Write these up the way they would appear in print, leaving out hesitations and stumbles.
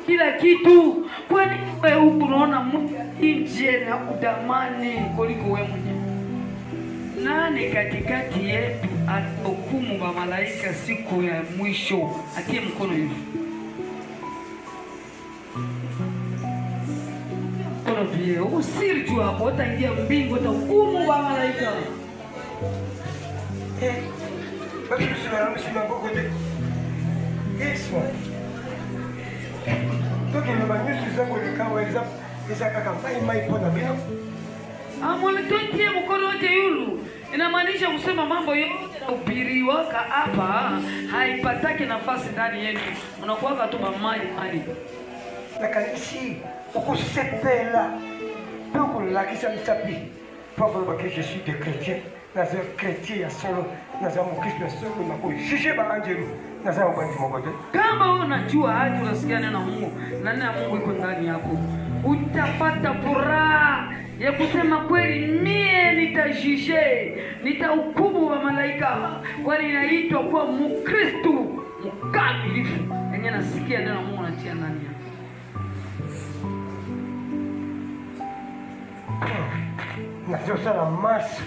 kila kitu. Kwa nini wewe unaona Mungu nje na kudamani kuliko wewe mwenyewe? Nani katikati yetu atahukumu wa malaika siku ya mwisho? Atie mkono hivi. Mkono pia. Usiri tu hapo, utaingia mbingu, utahukumu wa malaika. Basi usiwaamshe maboko de. Yesu. Toki ni banyusi zangu nikawa iza kaka mai pona bila. Amole tutie mkono wote yulu. Inamaanisha kusema mambo yote ubiriwa hapa haipataki nafasi ndani yenu. Unakuwa tu mamali mali. La kanisi ukusepela. Poko la kisa msapi. Poko ba que je suis des chrétiens. Naza chrétien ya solo. Naza mkristo ya solo na kushije ba angelo. Naza ubanzi mbote. Kama unajua hadi unasikia neno la Mungu na neno la Mungu iko ndani yako, utapata furaha ya kusema kweli mie nitajije, nitahukumu wa malaika, kwani inaitwa kwa Mkristo mkamilifu. Yenye nasikia neno la Mungu natia ndani yako. Nazo sala mas.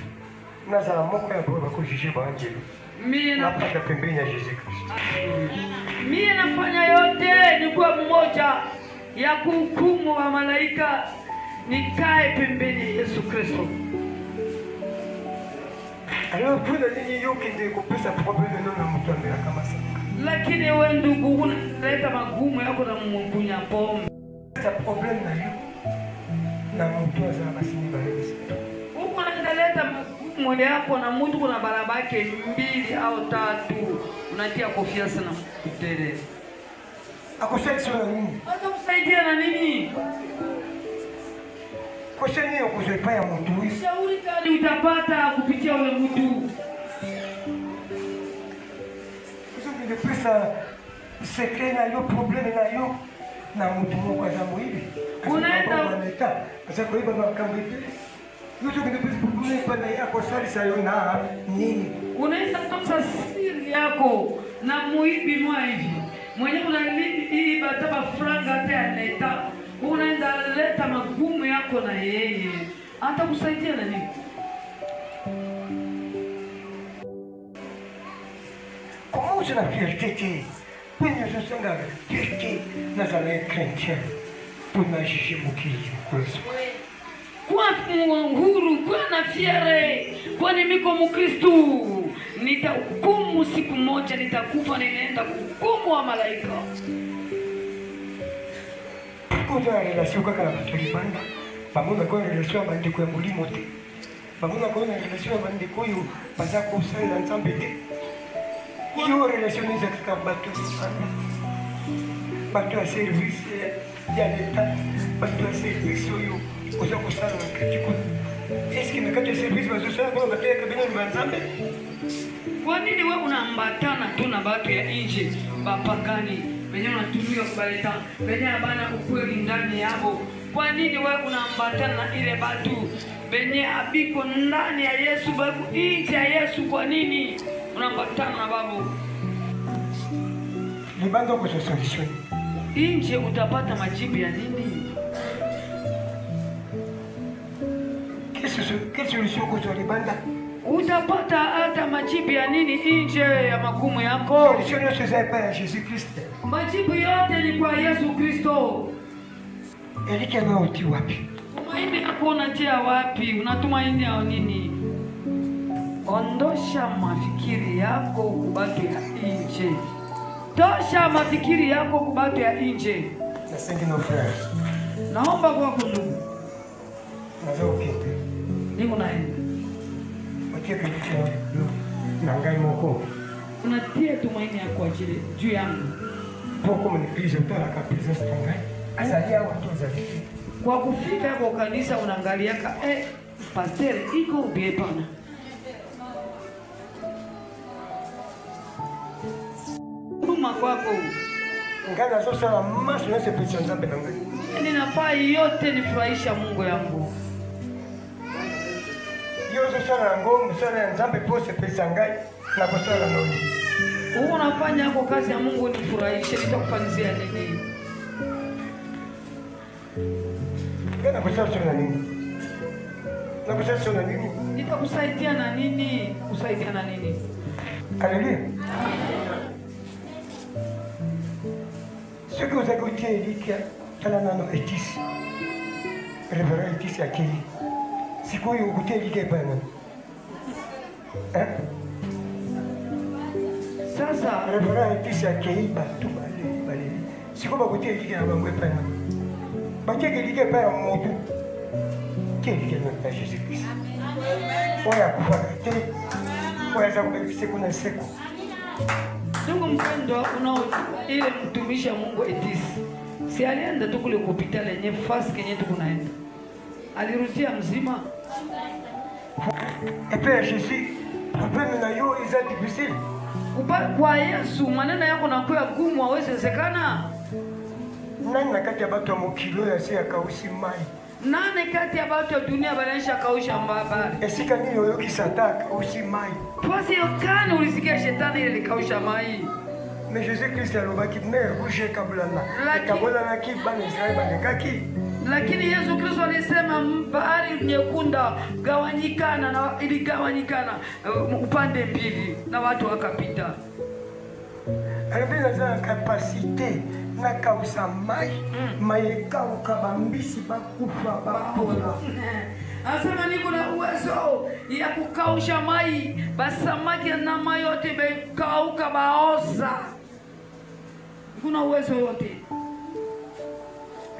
Naza la moko ya baba kujije ba angelo. Mie napata pembeni ya Yesu Kristo. Mie nafanya yote ni kwa mmoja ya kuhukumu wa malaika, nikae pembeni ya Yesu Kristo. Alors kuna nini yoke ndio kupesa problème na mtu ambaye kama sasa. Lakini wewe ndugu unaleta magumu yako na mkunya pombe. Sasa problem na hiyo na mtu azaa basi ni balezi. Uko unaleta magumu yako na mtu kuna barabara yake 2 au 3 unatia kofia sana mtere. Akusaidia na nini? Atakusaidia na nini? Kwa nini ukuzoepa ya mtu huyu? Shauri kali utapata kupitia ule mtu. Ndio pesa secret na hiyo problem na hiyo na mtu mmoja kama hivi. Unaenda sasa kwa hivyo kama hivi. Yote ndio pesa problem pale yako sasa na nini? Unaenda tosa siri yako na muibi mwa hivi. Mwenye unalini bataba franga hata leta. Unaenda leta magumu yako na yeye. Hata kusaidia na nini? Comment je la fierté? Kwenye sasa fierté na zale chrétien. Tunajishi mukiji kwetu. Kwa huru, kwa na fiere, kwani miko Mkristo. Nitahukumu siku moja, nitakufa, ninaenda kuhukumu wa malaika. Kuna relation kaka na tulipanda. Pamoja kwa relation bandiko ya mulimo te. Pamoja kwa relation ya bandiko yo baza kusali na nsambe te. Hiyo relation ni za batu. Batu ya service ya leta, batu ya service yo uza kusala na kritiko. Eski mekati ya service bazusala kwa bateka kabina ni banzambe. Kwa nini wewe unaambatana tu na watu ya nje bapagani? Wenye unatumia kubaleta, wenye bana ukweli ndani yao. Kwa nini wewe unaambatana na ile watu wenye abiko ndani ya Yesu, babu nje ya Yesu? Kwa nini unaambatana na babu? Ni bando kwa solution. Nje utapata majibu ya nini? Quelle solution kwa libanda? Utapata hata majibu ya nini nje ya magumu yako? Solution yote zaipa ya Yesu Kristo. Majibu yote ni kwa Yesu Kristo. Elike na uti wapi? Tumaini yako unatia wapi? Unatumaini ya nini? Ondosha mafikiri yako kubaki ya nje. Tosha mafikiri yako kubaki ya nje. Na sengi no frères. Naomba kwa ndugu. Nazo ukite. Niko naenda. Watia kitu na ngai moko. Unatia tumaini yako ajili juu yangu. Poko mnipize utara kabisa stangai. Azalia watu wazaliki. Kwa kufika kwa kanisa unaangaliaka pastor iko bie pana. Tuma kwako. Ngana zosa la maso nase pesa nzambe na ngai. Ninafaa yote nifurahisha Mungu yangu. Yozo sana ngombe sana nzambe pose pesa ngai na kusala noni. Unafanya kwa kazi ya Mungu nifurahishe, nitakufanyia nini? Gana kusaidia na nini? Na kusaidia na nini? Nitakusaidia na nini? Kusaidia na nini? Haleluya. Ce que vous avez goûté, il dit qu'il y a un étis. Révérend étis à qui? C'est quoi vous goûtez, il dit qu'il y a un. Hein? Sasa Révérend étis à qui? Tout balé. C'est quoi vous goûtez, il dit qu'il y a un peu de peine. Batia qu'il dit qu'il y a un peu qui dit qu'il y a un peu Jésus-Christ. Oya kufuata. Oya za kubekise kuna siku. ndugu mpendwa, ile mtumishi wa Mungu Etis, si alienda tu kule hospitali yenye fasi kenye tu kunaenda, alirudia mzima. Et puis Jésus, problème na yo is difficile. Kwa Yesu maneno yako nakuwa gumu, hawezekana. Nani na kati ya watu wa mokilo ya si akausi mai? Nani kati ya watu wa dunia banaisha kausha mbabari? Esika nini yo kisataka usi mai? Twasi yokani ulisikia shetani ile likausha mai. Mais Jésus Christ alobaki mer rouge kabulana. Kabulana ki bana Israeli banekaki. Lakini Yesu Kristo alisema bahari nyekunda gawanyikana na iligawanyikana upande mbili na watu wakapita. Alibina za capacité na kausa mai, mai kauka bambisi bakufa bakona. Asema niko na uwezo ya kukausha mai, basamaki na mai yote bekauka baoza. Kuna uwezo yote.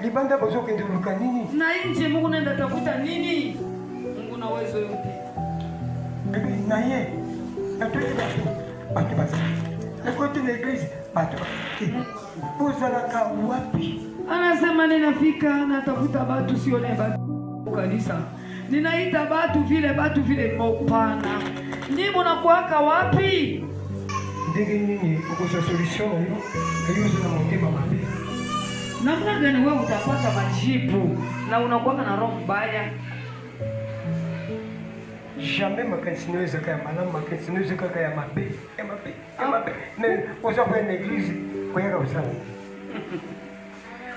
Libanda bozo kenduluka nini? Na nje Mungu naenda tafuta nini? Mungu na uwezo yote. Na ye. Na tuwe batu basi. Na kote na iglesia batu basi. Uzalaka wapi? Anasema ninafika natafuta batu sione batu kanisa. Ninaita batu vile mopana. Ndimo nakuaka wapi? Ndenge nini ukosa solution na hiyo? Hiyo zina motema mabe. Namna gani wewe utapata majibu na unakuwa na roho mbaya? Jamais makanisa inaweza kaya malamu, makanisa inaweza kaya mabe. Mais uza kwa église kwa yaka usana.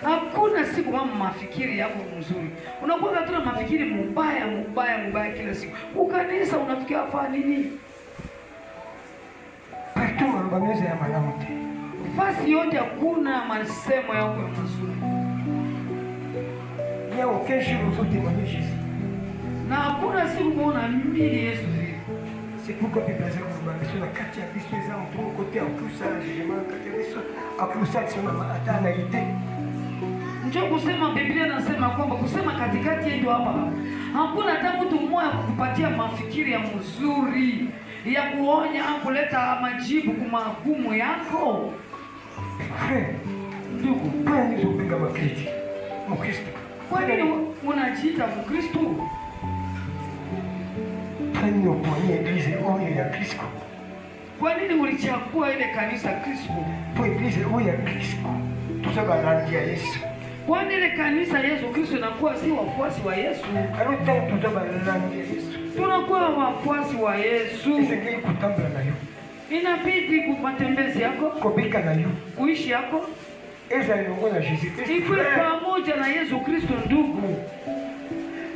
Hakuna siku mama mafikiri yako mzuri. Unakuwa tu na mafikiri mubaya kila siku. Ukanisa unafikia afanya nini? Partout mabamizi ya malamu te. Fasi yote hakuna masemo yako mazuri. Il n'y a aucun jour où vous témoignez Jésus. Na hakuna siku kuona mimi Yesu. C'est pourquoi Bible a dit que la kati ya Kristo eza mtu côté en plus ça jugement kati ya Kristo a plus ça sema hata na ite. Njoo kusema Biblia nasema kwamba kusema katikati yetu hapa hakuna hata mtu mmoja kukupatia mafikiri ya mzuri ya kuonya au kuleta majibu kwa magumu yako. Ndugu, kwa nini unapinga Mkristo? Mkristo. Kwa nini unajiita Mkristo? Kwa nini uponie eglise oyo ya Kristo? Kwa nini ulichagua ile kanisa Kristo? Kwa eglise oyo ya Kristo. Tusaba rangi ya Yesu. Kwa nini ile kanisa Yesu Kristo inakuwa si wafuasi wa Yesu? Alikuwa tusaba rangi ya Yesu. Tunakuwa wafuasi wa Yesu. Isengeli kutambula nayo. Inabidi kumatembezi yako, Kubika nayo. kuishi yako. Eza ilongo na Jésus Christ. Ikwe pamoja na Yesu Kristo ndugu.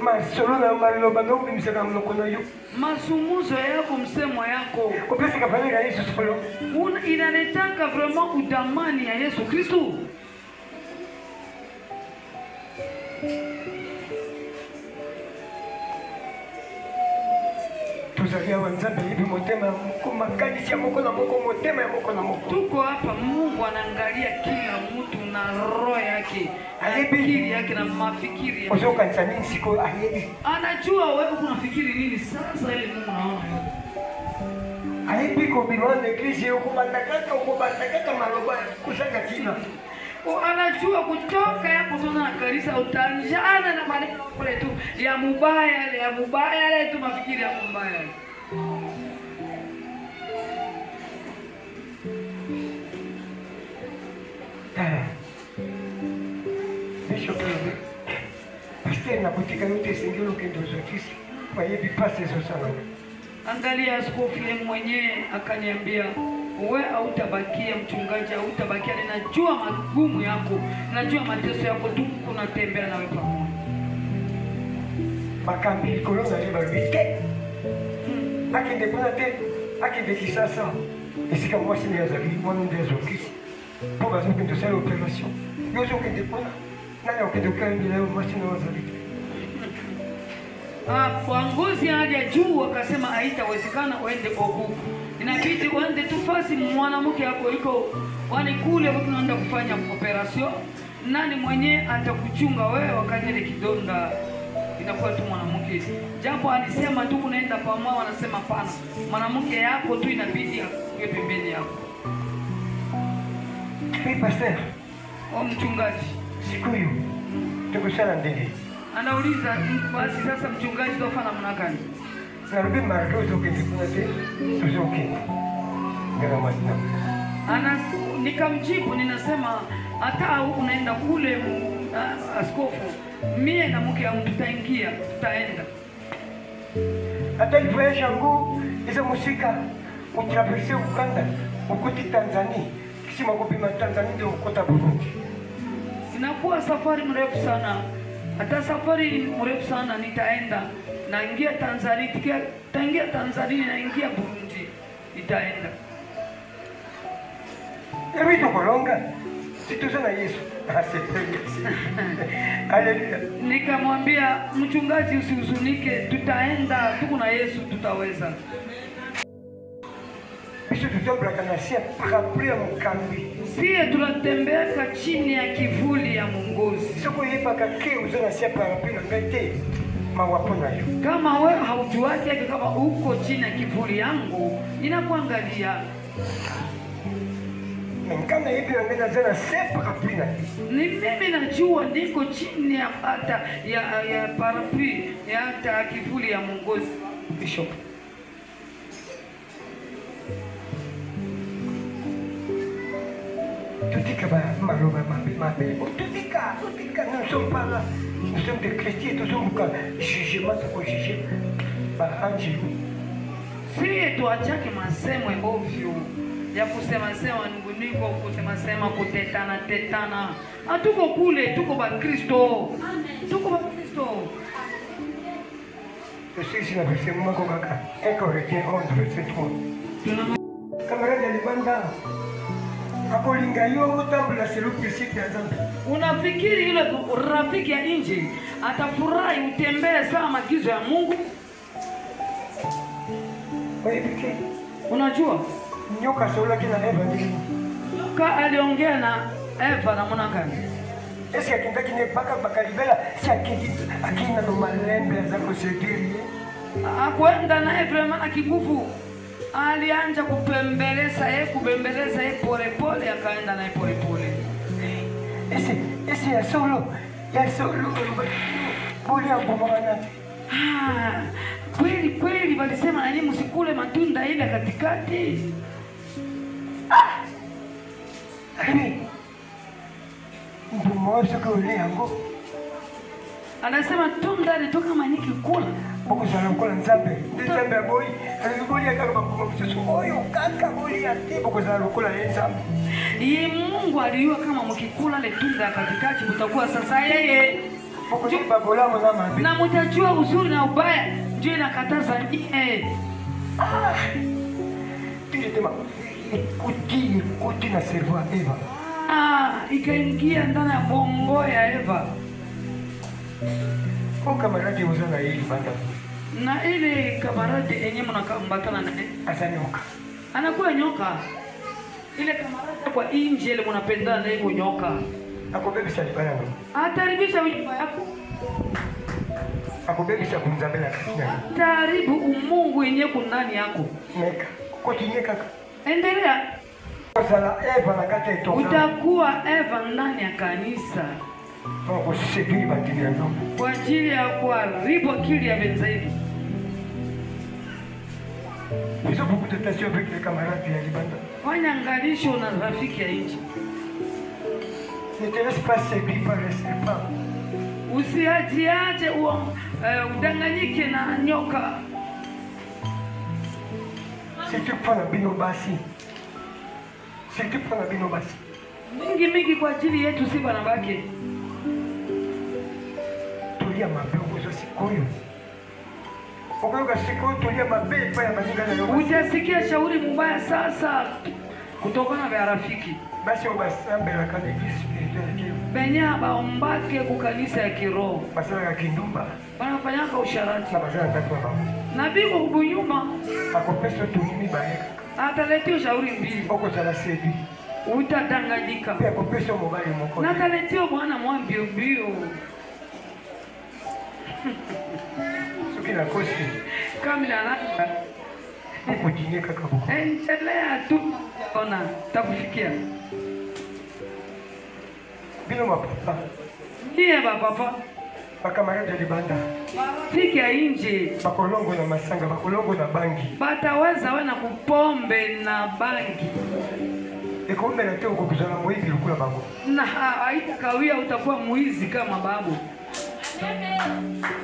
Masolo na maloba na ubimisaka mloko na yo. Masumuzo yako, msemo yako. Kopesi kafanya Yesu solo. Inaletaka vraiment udamani ya Yesu Kristo. Tuzalia wanzambe hivi motema moko makali ya moko na moko motema ya moko na moko. Tuko hapa, Mungu anaangalia kila mtu na roho yake, akili yake na mafikiri yake. Uzo kanisa nini siko ayebi. Anajua wewe unafikiri nini sasa ile Mungu anaona. Ayebi ko bilwana eglise yo kubatakaka maloba kusanga kina. Anajua kutoka hapo tuna na kanisa utanjana na maneno kule tu ya mubaya ile tu mafikiri ya mbaya. Bishop Pastor na kutika yote singelo kendo zote. Kwa hiyo bipase sasa. Angalia askofu yeye mwenyewe akaniambia wewe hautabakia mchungaji, hautabakia. Ninajua magumu yako, najua mateso yako, tu kunatembea nawe pamoja. Makambi kolonga ni barike. Akinde kuna te, akinde kisasa. Esika mwasi ni azali, mwana ndezo kisi. Pour bazo kinde sala opération. Yozo kinde kuna. Nani okinde kandi leo mwasi na azali. Kwa ngozi hali ya juu akasema haitawezekana uende huku. Inabidi uende tu fasi mwanamke yako iko wani kule unaenda kufanya operation. Nani mwenye atakuchunga wewe wakati ile kidonda inakuwa tu mwanamke. Japo alisema tu unaenda pamoja, wanasema pana. Mwanamke yako tu inabidi akuwe pembeni yako. Hey pastor, Mchungaji. Siku hiyo tukusana ndege. Anauliza basi sasa mchungaji tofana namna gani? Narubi mardozo kende kuna te, tuzoke. Ngara masina. Nikamjibu ninasema hata unaenda kule askofu, mie na mke wangu tutaenda. Hata ivoyage yangu izo musika utraverse Uganda, ukuti Tanzania. Kisi makupima Tanzania ndio ukota Burundi. Inakuwa safari mrefu sana. Hata safari mrefu sana nitaenda. Naingia Tanzania, tangia Tanzania naingia Burundi. Nitaenda. Ebi tukolonga. Situza na Yesu. Haleluya. Nikamwambia mchungaji usihuzunike, tutaenda, tuko na Yesu tutaweza. Bisu tutobla kanasia parapluie mkambi. Sie tunatembea chini ya kivuli ya Mungozi. Soko yepa kake uzana sia parapluie ngate. Mawapona yo. Kama wewe haujuaje kama uko chini ya kivuli yangu, ninakuangalia. Mkana hivi ngana zana sia parapluie. Ni mimi najua niko chini ya hata ya parapluie ya hata kivuli ya Mungozi. Bishop. Tutika ba maroba mabe. Tutika. Nous sommes pas là. Nous sommes des chrétiens. Nous sommes pas jugement pour juger. Ba anji. Si tuachake masemwe ovyo ya kusema sema niko kusema kutetana. Hatuko kule, tuko ba Kristo. Tuko ba Kristo. Sisi na verset mwako kaka. Eko Corinthiens 11 verset 3. Kamaradi alibanda. Akolinga yo utambula seluki siku ya zambi. Unafikiri yule rafiki ya nje atafurahi utembee sawa maagizo ya Mungu? Wewe unajua nyoka sola kina Eva nini? Nyoka aliongea na Eva na mwana gani? Esi akinda kine baka libela si akina no malembe za kusediri. Akwenda na Eva akigufu. Alianza kubembeleza yeye pole akaenda naye pole. Esi ya solo boli ya bomana. Kweli walisema na nyinyi msikule matunda ile katikati. Ndio mmoja kule yangu. Anasema tunda litoka maniki kula. Boko sana mkola nzambe. Nzambe boy, aliboli akaka kwa mchezo. Oyo kaka boli ya tibo kwa sana mkola nzambe. Yeye Mungu alijua kama mkikula ile tunda katikati mtakuwa sasa yeye. Boko ni babola mzama. Na mtajua uzuri na ubaya. Ndio nakataza Tile tema. Kuti na serva Eva. Ikaingia ndani ya bongo ya Eva. Kwa kamaradi uzana hili banda. Na ile kamaradi yenyewe mnakambatana naye Asanyoka. Anakuwa nyoka. Ile kamaradi kwa nje ile mnapendana na hiyo nyoka. Akubebisha libana ndo. Ataribisha nyumba yako. Akubebisha kumzambela katina. Taribu umungu yenyewe kunani yako. Neka. Koti nyeka. Endelea. Sala Eva na kata itoka. Utakuwa Eva ndani ya kanisa. Kwa kusediri batili ya ndogo. Kwa ajili ya kuharibu akili ya wenzetu. Hizo beaucoup de tension avec les camarades ya libanda. Fanya angalisho na rafiki ya nchi. Ne te laisse pas séduire par les serpents. Usiajiaje udanganyike na nyoka. Si tu prends la bino basi. Sisi tupanga bino basi. mingi kwa ajili yetu si banabake. Tulia mapengo zo sikoyo. Okoyoka sikoyo tulia mabe pa ya mazinga na yoba. Utasikia shauri mbaya sasa kutokana na rafiki. Basi obasambe la kale spiritual kiyo. Benya baombake ku kanisa ya kiroho. Basala ya kindumba. Wanafanyaka usharati. Na basala takwa ba. Na biko kubunyuma Akopeso tunimi baeka. ataletea shauri mbili. Oko sala sebi. Utadanganyika. Pia akopeso mobali moko. Na kaletea bwana mwambio mbio. Suki la kosi. Kamila na Kujinyeka kabuko. endelea tu. Ona takufikia. Bino mapapa. Ndiye papa. Bakamarada libanda. Fika nje. Bakolongo na masanga, bakolongo na bangi. Bataweza wana kupombe na bangi. Ekombe na teo kukuzana mwizi lukula bango. Na haitakawia utakuwa muizi kama babu.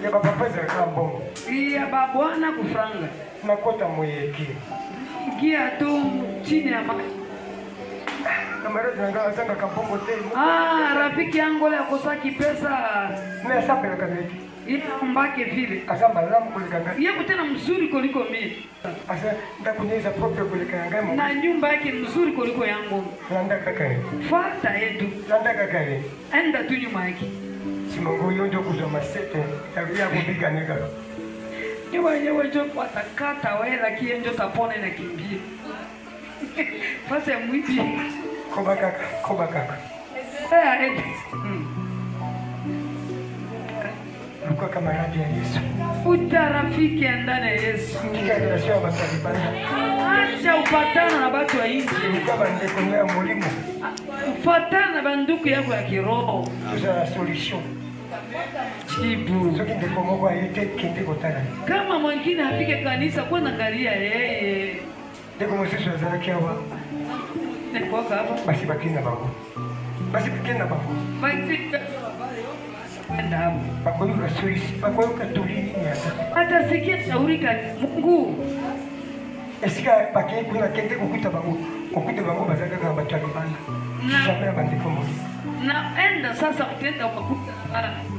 Ya bapapa za kambongo. Ya babwana kufranga. Nakota mweke. Ingia tu chini ya maji. Kamarada nanga zanga kambongo tele. Rafiki yangu leo akosaki pesa. Na sape la kaneti. Ile mbake vile. Asamba lamu kulikanga. Yeye tena mzuri kuliko mimi. Asa ndakunyeza proprio kulikanga mo. Na nyumba yake mzuri kuliko yangu. Landa kakare. Fata yetu. Landa kakare. Enda tu nyuma yake. Simongo yonjo kuzoma sete. Ya kubiga nega. Nyewe njo patakata wela kienjo tapone na kimbie. Fasa ya mwibi. Koba kaka. Eti. Lukua kamaradi ya Yesu. Uta rafiki ya ndani ya Yesu. Kika relasyon wa batalibanda. Acha upatana na batu wa inji. Lukua bandeko ya mulimo. Ufatana na banduku yako ya kiroho. Tuza la solution. Jibu. Soki ndeko moko ayete kende kotala. Kama mwingine hafike kanisa kwa naangalia yeye. Ndeko mosusu azalaki awa. Nekoka hapa. Basi bakina bango. Basi bakina bango. Basi kwenda hapo. Bakoyoka solisi. Bakoyoka tolini nyata. Atasikia shauri ka Mungu. Esika bakeye kuna kende kukuta bango. Kukuta bango bazaka kama batalibanda. Jamais bandeko moko. Na enda sasa utenda ukakuta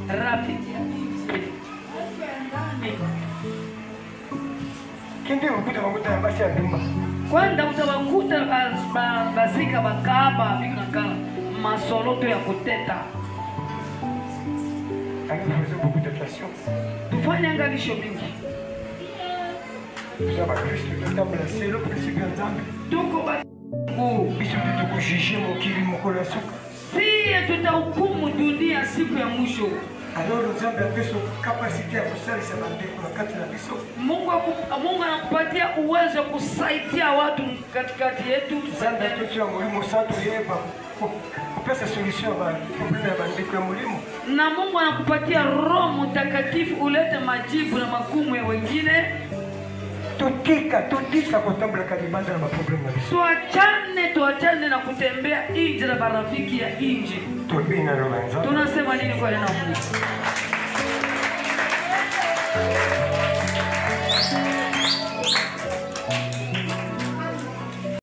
rafiki. Kende kukuta bango ta basi ya dumba. Kwanda utawakuta basika bakaba bikakala masoloto ya kuteta. Alors nous faisons beaucoup d'attention. Tufanye angalisho mingi. Nous avons Christ notable, c'est le principe de Nzambe. Tuko Mungu. Biso ndio tukujije mokili mokolo suka. Si tutahukumu dunia siku ya mwisho. Alors Nzambe a son capacité à kusalisa bandeko na kati na biso. Mungu anakupatia uwezo kusaidia watu katikati yetu. Nzambe atoto ya mulimo santo yeba. Kupesa solution ba problème ya bandeko ya mulimo. Na Mungu anakupatia Roho Mtakatifu ulete majibu na magumu ya wengine. Totika kutambula kalibanda na problème na biso. Tuachane na kutembea nje na marafiki ya nje. Tobina roho Nzambe. Tunasema nini kwa neno la Mungu?